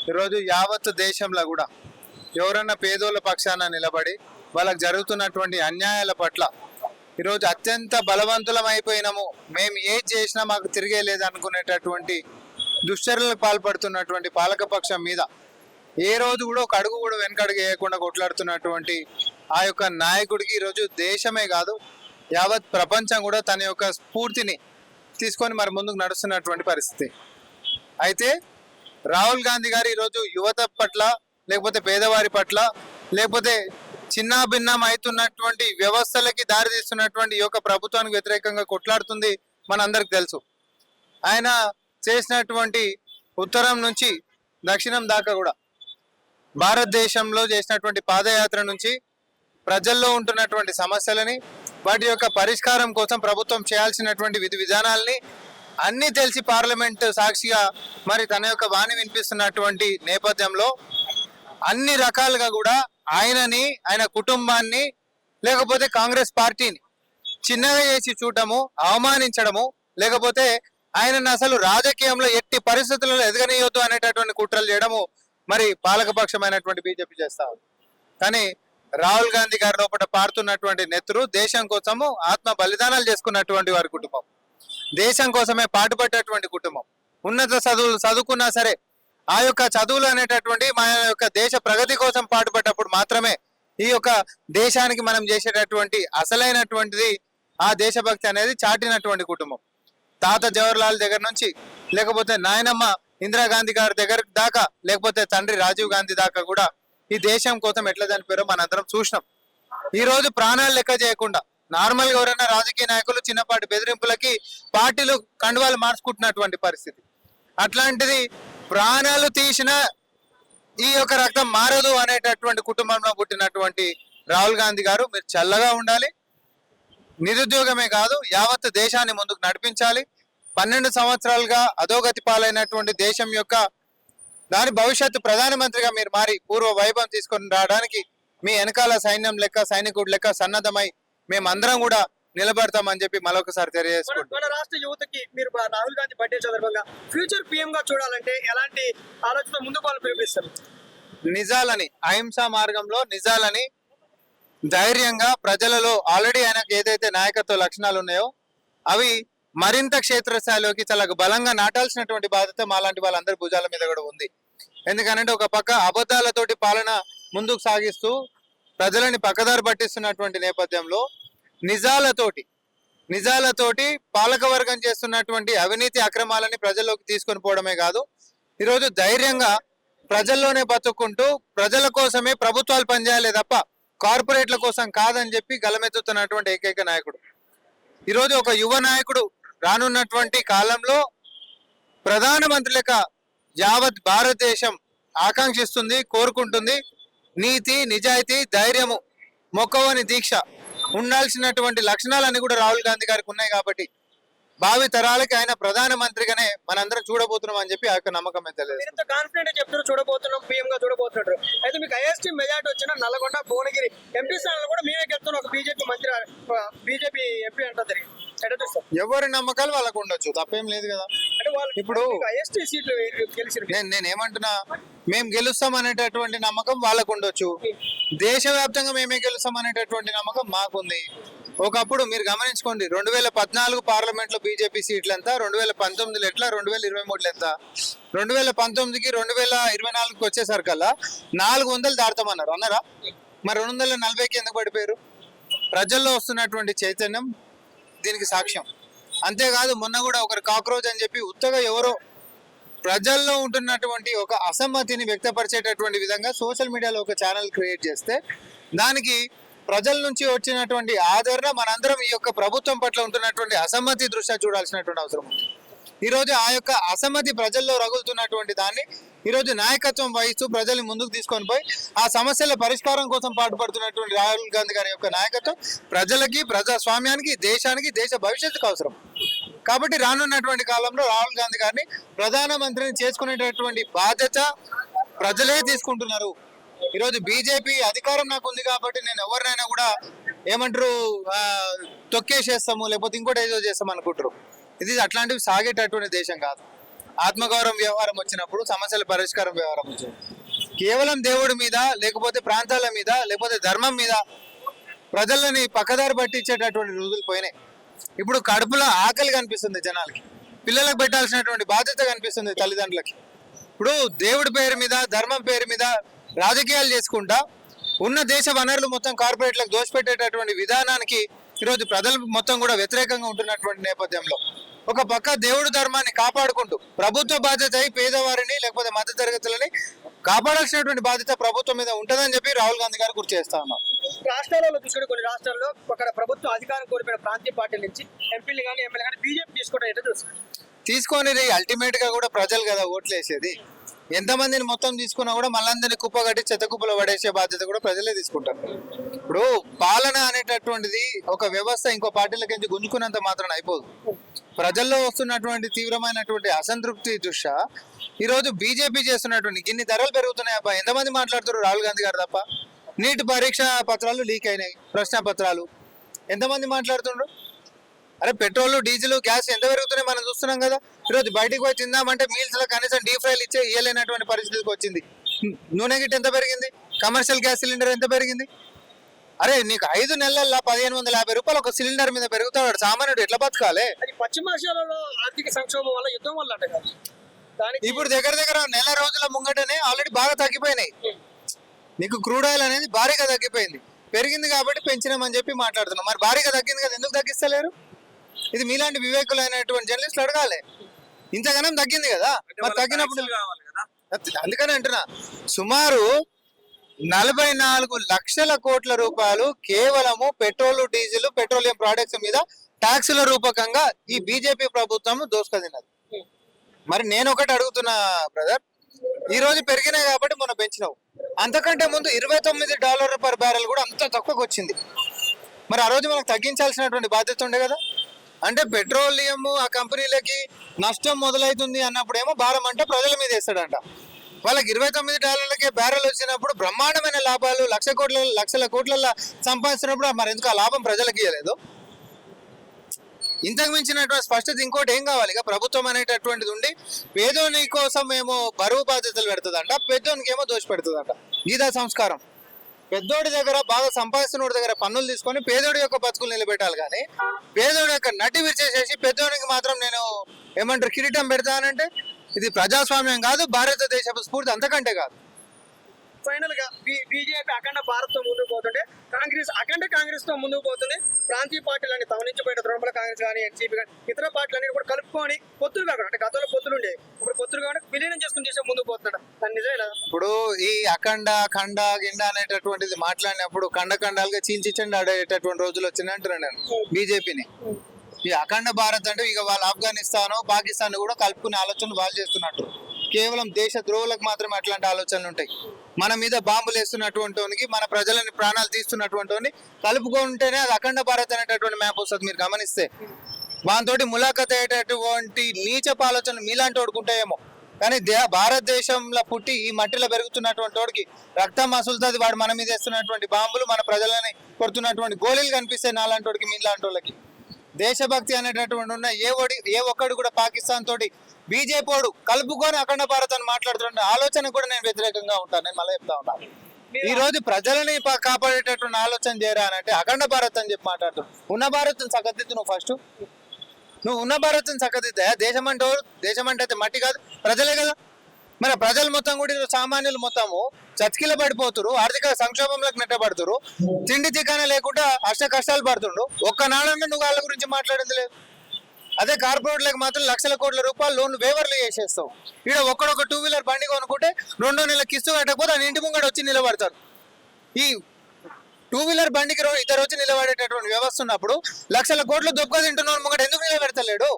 ఈరోజు యావత్ దేశంలో కూడా ఎవరన్నా పేదోళ్ళ పక్షాన నిలబడి వాళ్ళకు జరుగుతున్నటువంటి అన్యాయాల పట్ల ఈరోజు అత్యంత బలవంతులం అయిపోయినాము, మేము ఏది చేసినా మాకు తిరిగే లేదు అనుకునేటటువంటి దుశ్చర్యలకు పాల్పడుతున్నటువంటి పాలకపక్షం మీద ఏ రోజు కూడా ఒక అడుగు కూడా వెనకడుగు వేయకుండా కొట్లాడుతున్నటువంటి ఆ యొక్క నాయకుడికి ఈరోజు దేశమే కాదు యావత్ ప్రపంచం కూడా తన యొక్క స్ఫూర్తిని తీసుకొని మరి ముందుకు నడుస్తున్నటువంటి పరిస్థితి. అయితే రాహుల్ గాంధీ గారు ఈరోజు యువత పట్ల, లేకపోతే పేదవారి పట్ల, లేకపోతే చిన్న భిన్నం అవుతున్నటువంటి వ్యవస్థలకి దారితీస్తున్నటువంటి ఈ యొక్క ప్రభుత్వానికి వ్యతిరేకంగా కొట్లాడుతుంది మనందరికి తెలుసు. ఆయన చేసినటువంటి ఉత్తరం నుంచి దక్షిణం దాకా కూడా భారతదేశంలో చేసినటువంటి పాదయాత్ర నుంచి ప్రజల్లో ఉంటున్నటువంటి సమస్యలని, వాటి యొక్క పరిష్కారం కోసం ప్రభుత్వం చేయాల్సినటువంటి విధి విధానాలని అన్నీ తెలిసి పార్లమెంట్ సాక్షిగా మరి తన యొక్క వాణి వినిపిస్తున్నటువంటి నేపథ్యంలో అన్ని రకాలుగా కూడా ఆయనని, ఆయన కుటుంబాన్ని, లేకపోతే కాంగ్రెస్ పార్టీని చిన్నగా చేసి చూడటము, అవమానించడము, లేకపోతే ఆయనను అసలు రాజకీయంలో ఎట్టి పరిస్థితులలో ఎదగనీయొద్దు అనేటటువంటి కుట్రలు చేయడము మరి పాలకపక్షమైనటువంటి బీజేపీ చేస్తా ఉంది. కానీ రాహుల్ గాంధీ గారి లోపల పారుతున్నటువంటి నెత్తురు దేశం కోసము ఆత్మ బలిదానాలు చేసుకున్నటువంటి వారి కుటుంబం, దేశం కోసమే పాటుపడ్డటువంటి కుటుంబం. ఉన్నత చదువులు చదువుకున్నా సరే ఆ యొక్క చదువులు అనేటటువంటి మన యొక్క దేశ ప్రగతి కోసం పాటుపడ్డప్పుడు మాత్రమే ఈ యొక్క దేశానికి మనం చేసేటటువంటి అసలైనటువంటిది ఆ దేశభక్తి అనేది చాటినటువంటి కుటుంబం. తాత జవహర్లాల్ దగ్గర నుంచి, లేకపోతే నాయనమ్మ ఇందిరాగాంధీ గారి దగ్గర దాకా, లేకపోతే తండ్రి రాజీవ్ గాంధీ దాకా కూడా ఈ దేశం కోసం ఎట్లా చనిపోయారో మనందరం చూసినాం. ఈ రోజు ప్రాణాలు లెక్క చేయకుండా నార్మల్ గా ఎవరైనా రాజకీయ నాయకులు చిన్నపాటి బెదిరింపులకి పార్టీలు కండువాలు మార్చుకుంటున్నటువంటి పరిస్థితి. అట్లాంటిది ప్రాణాలు తీసిన ఈ యొక్క రక్తం మారదు అనేటటువంటి కుటుంబంలో పుట్టినటువంటి రాహుల్ గాంధీ గారు మీరు చల్లగా ఉండాలి. నిరుద్యోగమే కాదు యావత్ దేశాన్ని ముందుకు నడిపించాలి. 12 సంవత్సరాలుగా అధోగతి పాలైనటువంటి దేశం యొక్క దాని భవిష్యత్తు ప్రధానమంత్రిగా మీరు మారి పూర్వ వైభవం తీసుకొని రావడానికి మీ వెనకాల సైన్యం లెక్క, సైనికుడు లెక్క సన్నద్ధమై మేమందరం కూడా నిలబడతామని చెప్పి మరొకసారి తెలియజేసుకుంటాం. మన రాష్ట్ర యువతకి మీరు రాహుల్ గాంధీ బర్త్డే సందర్భంగా ఫ్యూచర్ పీఎం గా చూడాలంటే ఎలాంటి ఆలోచన ముందుకు వాళ్ళు పిలిపిస్తారు? నిజాలని, అహింసా మార్గంలో నిజాలని ధైర్యంగా ప్రజలలో ఆల్రెడీ ఆయనకు ఏదైతే నాయకత్వ లక్షణాలు ఉన్నాయో అవి మరింత క్షేత్రస్థాయిలోకి చాలా బలంగా నాటాల్సినటువంటి బాధ్యత మాలాంటి వాళ్ళందరి భుజాల మీద కూడా ఉంది. ఎందుకంటే ఒక పక్క అబద్ధాలతోటి పాలన ముందుకు సాగిస్తూ ప్రజలని పక్కదారి పట్టిస్తున్నటువంటి నేపథ్యంలో నిజాలతోటి పాలకవర్గం చేస్తున్నటువంటి అవినీతి అక్రమాలని ప్రజల్లోకి తీసుకొని పోవడమే కాదు, ఈరోజు ధైర్యంగా ప్రజల్లోనే బతుక్కుంటూ ప్రజల కోసమే ప్రభుత్వాలు పనిచేయాలి తప్ప కార్పొరేట్ల కోసం కాదని చెప్పి గలమెత్తుతున్నటువంటి ఏకైక నాయకుడు. ఈరోజు ఒక యువ నాయకుడు రానున్నటువంటి కాలంలో ప్రధానమంత్రి లెక్క యావత్ భారతదేశం ఆకాంక్షిస్తుంది, కోరుకుంటుంది. నీతి, నిజాయితీ, ధైర్యము, మొక్కవని దీక్ష ఉండాల్సినటువంటి లక్షణాలన్నీ కూడా రాహుల్ గాంధీ గారికి ఉన్నాయి. కాబట్టి భావి తరాలకి ఆయన ప్రధానమంత్రిగానే మనందరం చూడబోతున్నాం అని చెప్పి ఆ యొక్క నమ్మకం తెలియదు. కాన్ఫిడెంట్ చెప్తారు చూడబోతున్నాం, పీఎం గా చూడబోతున్నారు. అయితే మీకు హైయెస్ట్ మెజార్టీ వచ్చిన నల్లగొండ, భువనగిరి ఎంపీ స్థానాలు కూడా మేమే గెలుతున్నాం. ఒక బీజేపీ మంత్రి, బీజేపీ ఎంపీ అంటారు. ఎవరి నమ్మకాలు వాళ్ళకు ఉండొచ్చు, తప్పేం లేదు కదా. ఇప్పుడు నేనేమంటున్నా, మేము గెలుస్తాం అనేటటువంటి నమ్మకం వాళ్ళకు ఉండొచ్చు, దేశవ్యాప్తంగా మేమే గెలుస్తాం అనేటటువంటి నమ్మకం మాకుంది. ఒకప్పుడు మీరు గమనించుకోండి, 2014 పార్లమెంట్ లో బీజేపీ సీట్లు ఎంత, 2019 ఎట్లా, 2023 ఎంత, 2019కి 2024కి వచ్చేసరికల్లా 400 దాడతామన్నారు అన్నారా? మరి 240కి ఎందుకు పడిపోయారు? ప్రజల్లో వస్తున్నటువంటి చైతన్యం దీనికి సాక్ష్యం. అంతేకాదు మొన్న కూడా ఒకరు కాక్రోచ్ అని చెప్పి ఉత్తగా ఎవరో ప్రజల్లో ఉంటున్నటువంటి ఒక అసమ్మతిని వ్యక్తపరిచేటటువంటి విధంగా సోషల్ మీడియాలో ఒక ఛానల్ క్రియేట్ చేస్తే దానికి ప్రజల నుంచి వచ్చినటువంటి ఆదరణ మనందరం ఈ యొక్క ప్రభుత్వం పట్ల ఉంటున్నటువంటి అసమ్మతి దృష్ట్యా చూడాల్సినటువంటి అవసరం ఉంది. ఈరోజు ఆ యొక్క అసమ్మతి ప్రజల్లో రగులుతున్నటువంటి దాన్ని ఈరోజు నాయకత్వం వహిస్తూ ప్రజల్ని ముందుకు తీసుకొని పోయి ఆ సమస్యల పరిష్కారం కోసం పాటుపడుతున్నటువంటి రాహుల్ గాంధీ గారి యొక్క నాయకత్వం ప్రజలకి, ప్రజాస్వామ్యానికి, దేశానికి, దేశ భవిష్యత్తుకు అవసరం. కాబట్టి రానున్నటువంటి కాలంలో రాహుల్ గాంధీ గారిని ప్రధానమంత్రిని చేసుకునేటటువంటి బాధ్యత ప్రజలే తీసుకుంటున్నారు. ఈరోజు బీజేపీ అధికారం నాకు ఉంది కాబట్టి నేను ఎవరినైనా కూడా ఏమంటారు తొక్కేసేస్తాము, లేకపోతే ఇంకోటి ఏదో చేస్తాం అనుకుంటారు. ఇది అట్లాంటివి సాగేటటువంటి దేశం కాదు. ఆత్మగౌరవం వ్యవహారం వచ్చినప్పుడు, సమస్యల పరిష్కారం వ్యవహారం వచ్చినప్పుడు కేవలం దేవుడి మీద, లేకపోతే ప్రాంతాల మీద, లేకపోతే ధర్మం మీద ప్రజలని పక్కదారి పట్టించేటటువంటి రోజులు పోయినాయి. ఇప్పుడు కడుపులో ఆకలి కనిపిస్తుంది జనాలకి, పిల్లలకు పెట్టాల్సినటువంటి బాధ్యత కనిపిస్తుంది తల్లిదండ్రులకి. ఇప్పుడు దేవుడి పేరు మీద, ధర్మం పేరు మీద రాజకీయాలు చేసుకుంటా ఉన్న దేశ వనరులు మొత్తం కార్పొరేట్లకు దోషపెట్టేటటువంటి విధానానికి ఈరోజు ప్రజలు మొత్తం కూడా వ్యతిరేకంగా ఉంటున్నటువంటి నేపథ్యంలో ఒక పక్క దేవుడి ధర్మాన్ని కాపాడుకుంటూ ప్రభుత్వ బాధ్యత అయి పేదవారిని లేకపోతే మధ్య తరగతులని కాపాడాల్సినటువంటి బాధ్యత ప్రభుత్వం మీద ఉంటుందని చెప్పి రాహుల్ గాంధీ గారు గుర్తు చేస్తా ఉన్నాం. రాష్ట్రాలలో చూసుకుంటే కొన్ని రాష్ట్రాల్లో అక్కడ ప్రభుత్వం అధికారం కోల్పోయిన ప్రాంతీయ పార్టీల నుంచి ఎంపీలు కానీ ఎమ్మెల్యే కానీ బీజేపీ తీసుకోవడం ఏంటో చూస్తారు. తీసుకొని అల్టిమేట్ గా కూడా ప్రజలు కదా ఓట్లు వేసేది. ఎంతమందిని మొత్తం తీసుకున్నా కూడా మళ్ళందరినీ కుప్ప కట్టి చెత్త కుప్పలో పడేసే బాధ్యత కూడా ప్రజలే తీసుకుంటారు. ఇప్పుడు పాలన అనేటటువంటిది ఒక వ్యవస్థ ఇంకో పార్టీలకి గుంజుకున్నంత మాత్రం అయిపోదు. ప్రజల్లో వస్తున్నటువంటి తీవ్రమైనటువంటి అసంతృప్తి దృష్ట్యా ఈరోజు బీజేపీ చేస్తున్నటువంటి ఇన్ని ధరలు పెరుగుతున్నాయి అబ్బా, ఎంతమంది మాట్లాడుతారు? రాహుల్ గాంధీ గారు తప్ప. నీట్ పరీక్ష పత్రాలు లీక్ అయినాయి, ప్రశ్న పత్రాలు ఎంతమంది మాట్లాడుతుండ్రు? అరే పెట్రోల్, డీజిల్, గ్యాస్ ఎంత పెరుగుతున్నాయి మనం చూస్తున్నాం కదా. ఈరోజు బయటికి పోయి తిందామంటే మీల్స్ లో కనీసం డీప్ ఫ్రైలు ఇయ్యలేనటువంటి పరిస్థితికి వచ్చింది. నూనె గిట్ ఎంత పెరిగింది, కమర్షియల్ గ్యాస్ సిలిండర్ ఎంత పెరిగింది. అరే నీకు 5 నెలల్లో 1550 రూపాయలు ఒక సిలిండర్ మీద పెరుగుతాడు, సామాన్యుడు ఎట్లా బతకాలి? అది పశ్చిమాసియాలో ఆర్థిక సంక్షోభం వల్ల, యుద్ధం వల్ల అంట కదా. దానికి ఇప్పుడు దగ్గర నెల రోజుల ముంగటనే ఆల్రెడీ బాగా తగ్గిపోయినాయి. నీకు క్రూడ్ ఆయిల్ అనేది భారీగా తగ్గిపోయింది. పెరిగింది కాబట్టి పెంచినామని చెప్పి మాట్లాడుతున్నాం. మరి భారీగా తగ్గింది కదా, ఎందుకు తగ్గిస్తలేరు? ఇది మీలాంటి వివేకులైనటువంటి జర్నలిస్టులు అడగాలి. ఇంతగానం తగ్గింది కదా, మరి తగ్గినప్పుడు అందుకని అంటున్నా, సుమారు 44 లక్షల కోట్ల రూపాయలు కేవలము పెట్రోల్, డీజిల్, పెట్రోలియం ప్రొడక్ట్స్ మీద ట్యాక్సుల రూపకంగా ఈ బీజేపీ ప్రభుత్వం దోసుకదిన్నది. మరి నేను ఒకటి అడుగుతున్నా బ్రదర్, ఈ రోజు పెరిగినాయి కాబట్టి మొన్న పెంచినావు. అంతకంటే ముందు $29 పర్ బ్యారెల్ కూడా అంత తక్కువకి వచ్చింది. మరి ఆ రోజు మనకు తగ్గించాల్సినటువంటి బాధ్యత ఉండే కదా. అంటే పెట్రోలియం ఆ కంపెనీలకి నష్టం మొదలవుతుంది అన్నప్పుడేమో భారం అంటే ప్రజల మీద వేస్తాడంట. వాళ్ళకి $29 బ్యారెల్ వచ్చినప్పుడు బ్రహ్మాండమైన లాభాలు లక్షల కోట్ల సంపాదిస్తున్నప్పుడు మరి ఎందుకు ఆ లాభం ప్రజలకి ఇవ్వలేదు? ఇంతకు మించినటువంటి స్పష్టత ఇంకోటి ఏం కావాలి? ఇక ప్రభుత్వం అనేటటువంటిది ఉండి పేదోని కోసం ఏమో బరువు బాధ్యతలు పెడుతుందంట, పెద్దోనికి ఏమో దోషి పెడుతుందంట. గీతా సంస్కారం. పెద్దోడి దగ్గర బాగా సంపాదిస్తున్నోడి దగ్గర పన్నులు తీసుకొని పేదోడి యొక్క బతుకులు నిలబెట్టాలి, కానీ పేదోడి యొక్క నటి విరిచేసేసి పెద్దోడికి మాత్రం నేను ఏమంటారు కిరీటం పెడతానంటే ఇది ప్రజాస్వామ్యం కాదు, భారతదేశపు స్ఫూర్తి అంతకంటే కాదు. ఫైనల్ గా బీజేపీ అఖండ భారత్ తో ముందుకు పోతుంటే కాంగ్రెస్ తో ముందుకు పోతుంది. ప్రాంతీయ పార్టీలన్నీ తమ నుంచి పోయిన తృణమూల కాంగ్రెస్ కానీ, ఎన్సీపీ కానీ, ఇతర పార్టీలన్నీ కూడా కలుపుకొని పొత్తులు కాకుండా, అంటే గతంలో పొత్తులు ఉండే ఇప్పుడు పొత్తులు కాకుండా విలీనం చేసుకుని చేసే ముందుకు పోతున్నాడు. దాని నిజమే. ఇప్పుడు ఈ ఖండ గిండ అనేటటువంటిది మాట్లాడినప్పుడు ఖండాలుగా చీల్చిచ్చండి ఆడేటటువంటి రోజులు వచ్చింది అంటున్నాను నేను బీజేపీని. ఈ అఖండ భారత్ అంటే ఇక వాళ్ళు ఆఫ్ఘనిస్తాన్, పాకిస్తాన్ కూడా కలుపుకునే ఆలోచనలు వాళ్ళు చేస్తున్నట్టు. కేవలం దేశ ద్రోహులకు మాత్రమే అట్లాంటి ఆలోచనలు ఉంటాయి. మన మీద బాంబులు వేస్తున్నటువంటి, మన ప్రజలని ప్రాణాలు తీస్తున్నటువంటి కలుపుకుంటేనే అది అఖండ భారత్ అనేటటువంటి మ్యాప్ వస్తుంది. మీరు గమనిస్తే దాంతో ములాఖత్ అయ్యేటటువంటి నీచపు ఆలోచనలు మీలాంటి వాడుకుంటాయేమో, కానీ భారతదేశంలో పుట్టి ఈ మట్టిలో పెరుగుతున్నటువంటి వాడికి రక్తం మసులుతుంది. వాడు మన మీద వేస్తున్నటువంటి బాంబులు, మన ప్రజలని కొడుతున్నటువంటి గోళీలు కనిపిస్తాయి నాలాంటి వాడికి, మీలాంటి వాళ్ళకి. దేశభక్తి అనేటటువంటి ఉన్న ఏ ఒక్కడు కూడా పాకిస్తాన్ తోటి బీజేపీ వాడు కలుపుకొని అఖండ భారత్ అని మాట్లాడుతున్న ఆలోచన కూడా నేను వ్యతిరేకంగా ఉంటాను. నేను మళ్ళీ చెప్తా ఉన్నాను, ఈ రోజు ప్రజలని కాపాడేటటువంటి ఆలోచన చేయరా అని అంటే అఖండ భారత్ అని చెప్పి మాట్లాడుతావు. ఉన్న భారత్ని సగదిద్దు నువ్వు. ఫస్ట్ నువ్వు ఉన్న భారత్ని సగదిద్దా. దేశం అంటే అయితే మట్టి కాదు, ప్రజలే కదా. మరి ప్రజలు మొత్తం కూడా సామాన్యులు మొత్తము చతికిల పడిపోతురు, ఆర్థిక సంక్షోభంలోకి నెట్టబడుతురు, తిండి తికానే లేకుండా అష్ట కష్టాలు పడుతుండ్రు. ఒక్కనాడన్నా నువ్వు వాళ్ళ గురించి మాట్లాడింది లేదు. అదే కార్పొరేట్లకు మాత్రం లక్షల కోట్ల రూపాయలు లోన్లు వేవర్లు చేసేస్తావు. ఇక్కడ ఒక్కడొక 2 వీలర్ బండి కొనుక్కుంటే 2 నెలల కిస్తు కట్టకపోతే ఆయన ఇంటి ముంగడ వచ్చి నిలబడతారు. ఈ 2 వీలర్ బండికి ఇద్దరు వచ్చి నిలబడేటటువంటి వ్యవస్థ ఉన్నప్పుడు లక్షల కోట్లు దొబ్బ తింటున్న ముంగట ఎందుకు నిలబెడతలేడు?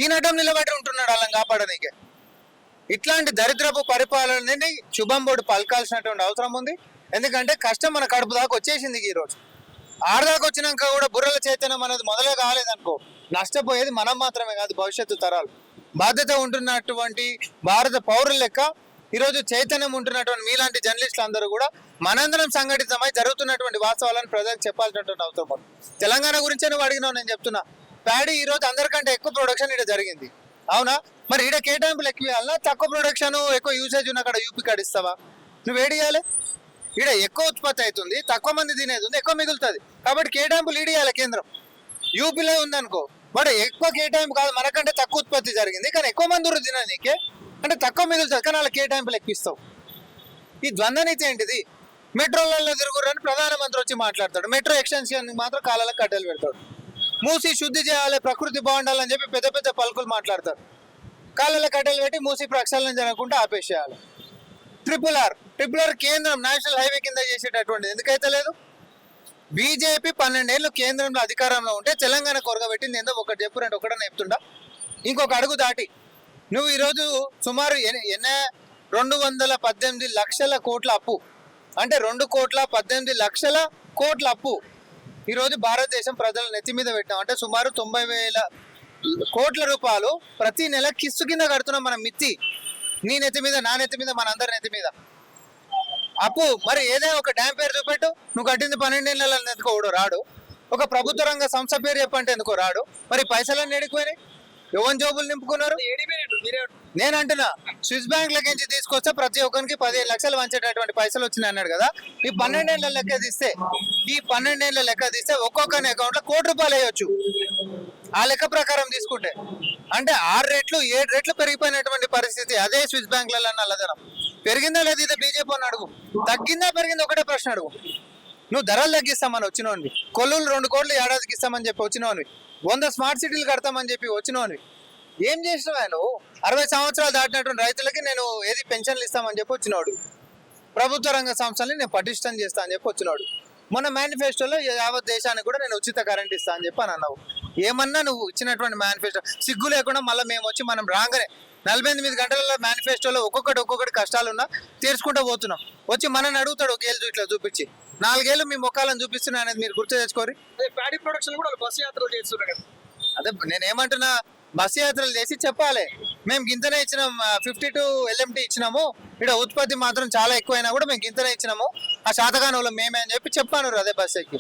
ఈ నటం నిలబడి ఉంటున్నాడు వాళ్ళని కాపాడనీకే. ఇట్లాంటి దరిద్రపు పరిపాలనని శుభం బోర్డు పలకాల్సినటువంటి అవసరం ఉంది. ఎందుకంటే కష్టం మన కడుపు దాకా వచ్చేసింది. ఈ రోజు ఆడదాకా వచ్చినాక కూడా బుర్రల చైతన్యం అనేది మొదలే కాలేదనుకో, నష్టపోయేది మనం మాత్రమే కాదు, భవిష్యత్తు తరాలు. బాధ్యత ఉంటున్నటువంటి భారత పౌరుల లెక్క ఈరోజు చైతన్యం ఉంటున్నటువంటి మీలాంటి జర్నలిస్టులు అందరూ కూడా మనందరం సంఘటితమై జరుగుతున్నటువంటి వాస్తవాలను ప్రజలకు చెప్పాల్సినటువంటి అవసరం ఉంది. తెలంగాణ గురించే నువ్వు అడిగినావు, నేను చెప్తున్నా. ప్యాడీ ఈ రోజు అందరికంటే ఎక్కువ ప్రొడక్షన్ ఇక్కడ జరిగింది, అవునా? మరి ఈడ కేటాయింపులు ఎక్కువ ఇవ్వాలా, తక్కువ ప్రొడక్షన్ ఎక్కువ యూసేజ్ ఉన్న అక్కడ యూపీ కాడ ఇస్తావా? నువ్వు ఏడు ఇవ్వాలి. ఈడ ఎక్కువ ఉత్పత్తి అవుతుంది, తక్కువ మంది తినేది ఉంది, ఎక్కువ మిగులుతుంది. కాబట్టి కేటాయింపులు ఈడు ఇవ్వాలి కేంద్రం. యూపీలో ఉందనుకో, వాడు ఎక్కువ కేటాయింపు కాదు, మనకంటే తక్కువ ఉత్పత్తి జరిగింది కానీ ఎక్కువ మంది ఉన్నారు తిననీకే, అంటే తక్కువ మిగులుతుంది కానీ వాళ్ళ కేటాయింపులు ఎక్కువ ఇస్తావు. ఈ ద్వంద్వనీతి ఏంటిది? మెట్రోలలో తిరుగురని ప్రధానమంత్రి వచ్చి మాట్లాడతాడు, మెట్రో ఎక్స్టెన్షన్ మాత్రం కాలాలకు కట్టెలు పెడతాడు. మూసి శుద్ధి చేయాలి, ప్రకృతి బాగుండాలని చెప్పి పెద్ద పెద్ద పలుకులు మాట్లాడతారు. కాళ్ళలో కట్టెలు పెట్టి మూసి ప్రక్షాళన జరగకుండా ఆపేసేయాలి. ట్రిపుల్ ఆర్ కేంద్రం నేషనల్ హైవే కింద చేసేటటువంటిది ఎందుకైతే లేదు? బీజేపీ 12 ఏళ్ళు కేంద్రంలో అధికారంలో ఉంటే తెలంగాణ కొరగబెట్టింది ఏందో ఒకటి చెప్పు, రెండు ఒకటని చెప్తుండా. ఇంకొక అడుగు దాటి నువ్వు ఈరోజు సుమారు 218 లక్షల కోట్ల అప్పు, అంటే 2,18,00,000 కోట్ల అప్పు ఈరోజు భారతదేశం ప్రజల నెత్తి మీద పెట్టాం. అంటే సుమారు 90,000 కోట్ల రూపాయలు ప్రతి నెల కిస్తు కింద కడుతున్నాం మనం. మిత్తి నీ నెత్తి మీద, నా నెత్తి మీద, మన అందరి నెత్తి మీద అప్పు. మరి ఏదైనా ఒక డ్యామ్ పేరు చూపెట్టు, నువ్వు కట్టింది 12 ఏళ్ళ ఎందుకో రాడు. ఒక ప్రభుత్వ రంగ సంస్థ పేరు చెప్పంటే ఎందుకో రాడు. మరి పైసలన్నీ ఎడిపోయినాయి, ఎవరి జోబులు నింపుకున్నారు? నేను అంటున్నా, స్విస్ బ్యాంక్ లెక్కించి తీసుకొస్తే ప్రతి ఒక్కరికి 15 లక్షలు వంచేటటువంటి పైసలు వచ్చినాయి అన్నాడు కదా. ఈ 12 ఏళ్ళ లెక్క తీస్తే ఒక్కొక్కరి అకౌంట్ లో ₹1,00,00,000 వేయొచ్చు. ఆ లెక్క ప్రకారం తీసుకుంటే అంటే 6 రెట్లు 7 రెట్లు పెరిగిపోయినటువంటి పరిస్థితి. అదే స్విస్ బ్యాంకులలో నల్లధనం పెరిగిందా లేదా? ఇదే బీజేపీ అని అడుగు. తగ్గిందా పెరిగిందా ఒకటే ప్రశ్న అడుగు. నువ్వు ధరలు తగ్గిస్తామని వచ్చినోనివి, కొల్లులు 2 కోట్లు ఏడాదికి ఇస్తామని చెప్పి వచ్చినోనివి, 100 స్మార్ట్ సిటీలు కడతామని చెప్పి వచ్చినోనివి. ఏం చేసినావా నువ్వు? 60 సంవత్సరాలు దాటినటువంటి రైతులకి నేను ఏది పెన్షన్లు ఇస్తామని చెప్పి వచ్చినోడు. ప్రభుత్వ రంగ సంస్థల్ని నేను పటిష్టం చేస్తా అని చెప్పి వచ్చినోడు. మొన్న మేనిఫెస్టోలో యావత్ దేశానికి కూడా నేను ఉచిత కరెంట్ ఇస్తా అని చెప్పి అని అన్నావు. ఏమన్నా నువ్వు ఇచ్చినటువంటి మేనిఫెస్టో సిగ్గు లేకుండా మళ్ళీ మేము వచ్చి మనం రాగానే 48 గంటల మేనిఫెస్టోలో ఒక్కొక్కటి కష్టాలున్నా తీర్చుకుంటూ పోతున్నాం. వచ్చి మనని అడుగుతాడు ఒక ఏళ్ళు ఇట్లా చూపించి, 4 ఏళ్ళు మీ ముఖాలను చూపిస్తున్నా అనేది మీరు గుర్తు తెచ్చుకోరు. ప్యాడీ ప్రొడక్షన్ కూడా బస్సు యాత్రలు చేస్తున్నారు కదా. అదే నేనేమంటున్నా, బస్సు యాత్రలు చేసి చెప్పాలి మేము గింతనే ఇచ్చినాం, 52 LMT ఇచ్చినాము, ఇక్కడ ఉత్పత్తి మాత్రం చాలా ఎక్కువైనా కూడా మేము గింతనే ఇచ్చినాము, ఆ శాతకానంలో మేమే అని చెప్పి చెప్పాను. అదే బస్సు ఎక్కి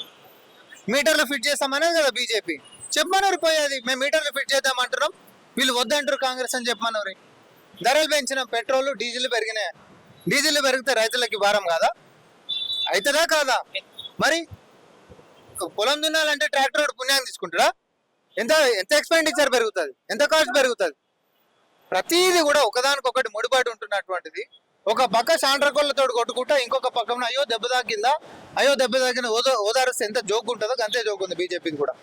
మీటర్లు ఫిట్ చేస్తామనేది కదా బీజేపీ. చెప్పమన్నారు పోయేది, మేము మీటర్లు ఫిట్ చేద్దామంటున్నాం, వీళ్ళు వద్దంటారు కాంగ్రెస్ అని చెప్పమన్నారు. ధరలు పెంచిన పెట్రోల్ డీజిల్ పెరిగినాయి. డీజిల్ పెరిగితే రైతులకి భారం కాదా? అవుతుందా కాదా? మరి పొలం దున్నాలంటే ట్రాక్టర్ పుణ్యాన్ని తీసుకుంటాడా? ఎంత ఎక్స్పెండిచర్ పెరుగుతుంది, ఎంత కాస్ట్ పెరుగుతుంది. ప్రతిదీ కూడా ఒకదానికొకటి ముడిపడి ఉంటున్నటువంటిది. ఒక పక్క శాండ్రకోళ్ళతో కొట్టుకుంటా, ఇంకొక పక్కన అయ్యో దెబ్బ తాకిందా, ఓదారిస్తే ఎంత జోక్ ఉంటుందో అంతే జోక్ ఉంది బీజేపీది కూడా.